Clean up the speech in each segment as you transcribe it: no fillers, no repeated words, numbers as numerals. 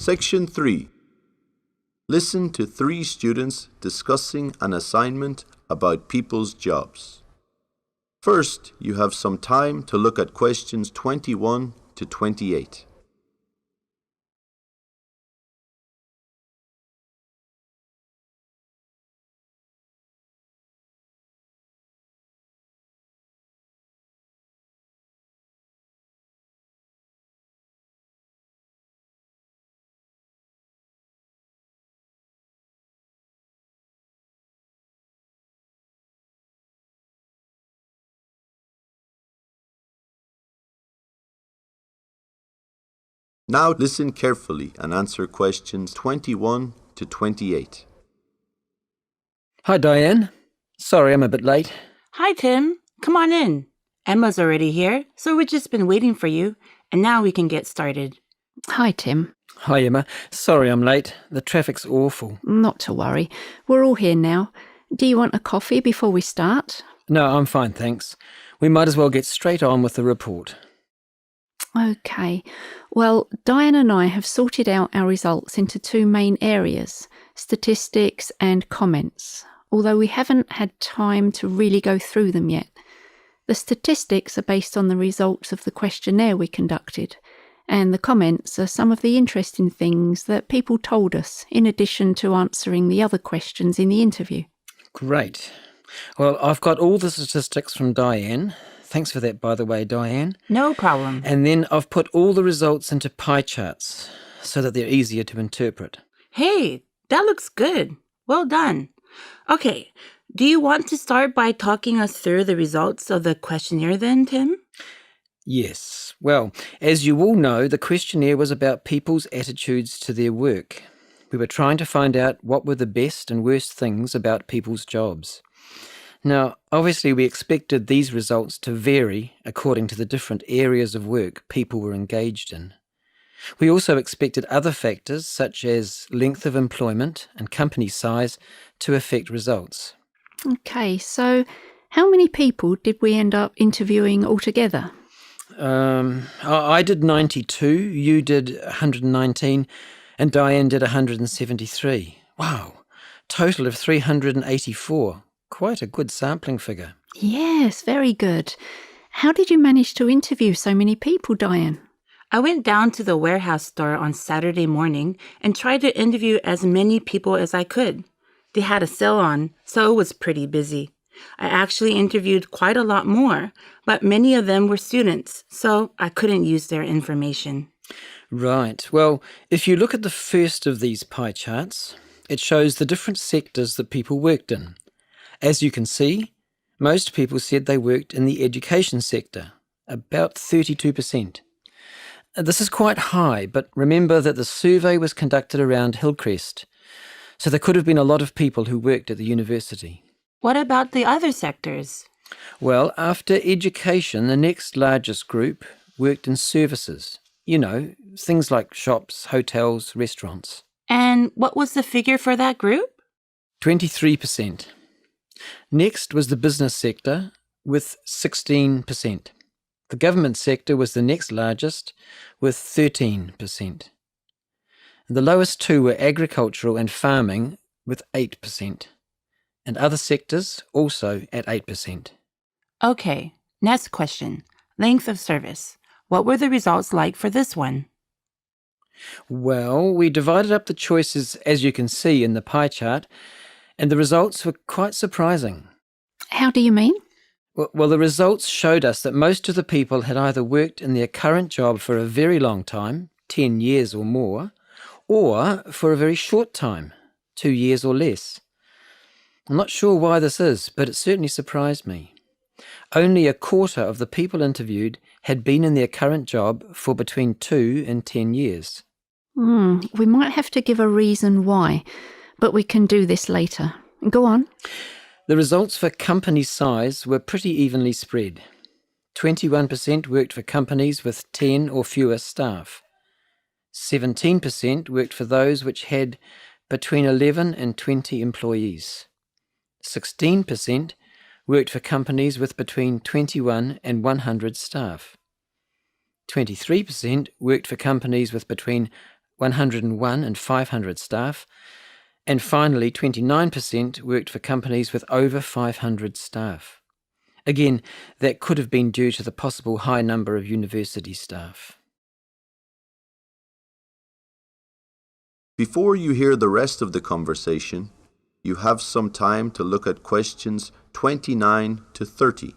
Section 3. Listen to 3 students discussing an assignment about people's jobs. First, you have some time to look at questions 21 to 28. Now listen carefully and answer questions 21 to 28. Hi, Diane. Sorry I'm a bit late. Hi, Tim. Come on in. Emma's already here, so we've just been waiting for you, and now we can get started. Hi, Tim. Hi, Emma. Sorry I'm late. The traffic's awful. Not to worry. We're all here now. Do you want a coffee before we start? No, I'm fine, thanks. We might as well get straight on with the report. Okay. Well, Diane and I have sorted out our results into 2 main areas, statistics and comments, although we haven't had time to really go through them yet. The statistics are based on the results of the questionnaire we conducted, and the comments are some of the interesting things that people told us, in addition to answering the other questions in the interview. Great. Well, I've got all the statistics from Diane. Thanks for that, by the way, Diane. No problem. And then I've put all the results into pie charts so that they're easier to interpret. Hey, that looks good. Well done. Okay, do you want to start by talking us through the results of the questionnaire then, Tim? Yes. Well, as you all know, the questionnaire was about people's attitudes to their work. We were trying to find out what were the best and worst things about people's jobs. Now, obviously we expected these results to vary according to the different areas of work people were engaged in. We also expected other factors such as length of employment and company size to affect results. Okay, so how many people did we end up interviewing altogether? I did 92, you did 119, and Diane did 173. Wow, total of 384. Quite a good sampling figure. Yes, very good. How did you manage to interview so many people, Diane? I went down to the warehouse store on Saturday morning and tried to interview as many people as I could. They had a sale on, so it was pretty busy. I actually interviewed quite a lot more, but many of them were students, so I couldn't use their information. Right. Well, if you look at the first of these pie charts, it shows the different sectors that people worked in. As you can see, most people said they worked in the education sector, about 32%. This is quite high, but remember that the survey was conducted around Hillcrest, so there could have been a lot of people who worked at the university. What about the other sectors? Well, after education, the next largest group worked in services. You know, things like shops, hotels, restaurants. And what was the figure for that group? 23%. Next was the business sector with 16%. The government sector was the next largest with 13%. The lowest 2 were agricultural and farming with 8%. And other sectors also at 8%. Okay, next question. Length of service. What were the results like for this one? Well, we divided up the choices as you can see in the pie chart, and the results were quite surprising. How do you mean? Well, the results showed us that most of the people had either worked in their current job for a very long time, 10 years or more, or for a very short time, 2 years or less. I'm not sure why this is, but it certainly surprised me. Only a quarter of the people interviewed had been in their current job for between 2 and 10 years. We might have to give a reason why, but we can do this later. Go on. The results for company size were pretty evenly spread. 21% worked for companies with 10 or fewer staff. 17% worked for those which had between 11 and 20 employees. 16% worked for companies with between 21 and 100 staff. 23% worked for companies with between 101 and 500 staff, and finally 29% worked for companies with over 500 staff. Again, that could have been due to the possible high number of university staff. Before you hear the rest of the conversation, you have some time to look at questions 29 to 30.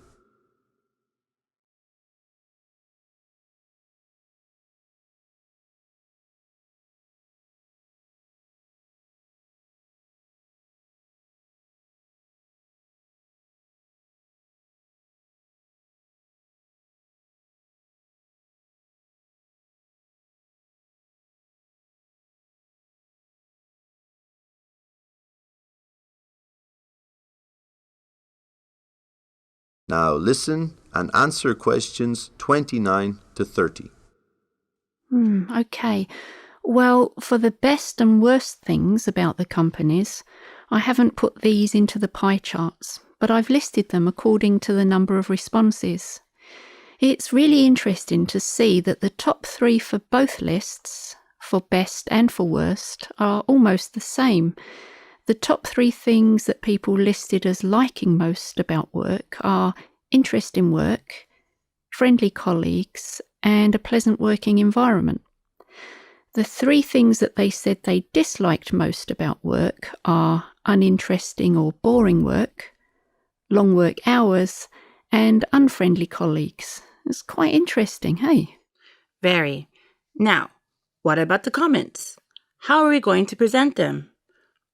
Now listen and answer questions 29 to 30. Okay. Well, for the best and worst things about the companies, I haven't put these into the pie charts, but I've listed them according to the number of responses. It's really interesting to see that the top 3 for both lists, for best and for worst, are almost the same. The top 3 things that people listed as liking most about work are interest in work, friendly colleagues, and a pleasant working environment. The 3 things that they said they disliked most about work are uninteresting or boring work, long work hours, and unfriendly colleagues. It's quite interesting, hey? Very. Now, what about the comments? How are we going to present them?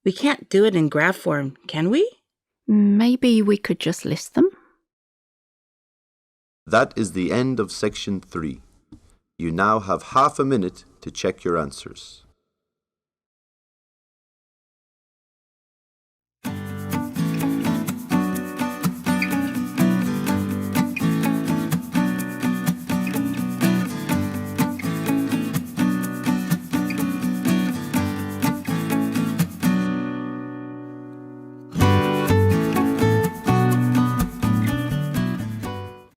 We can't do it in graph form, can we? Maybe we could just list them? That is the end of section 3. You now have half a minute to check your answers.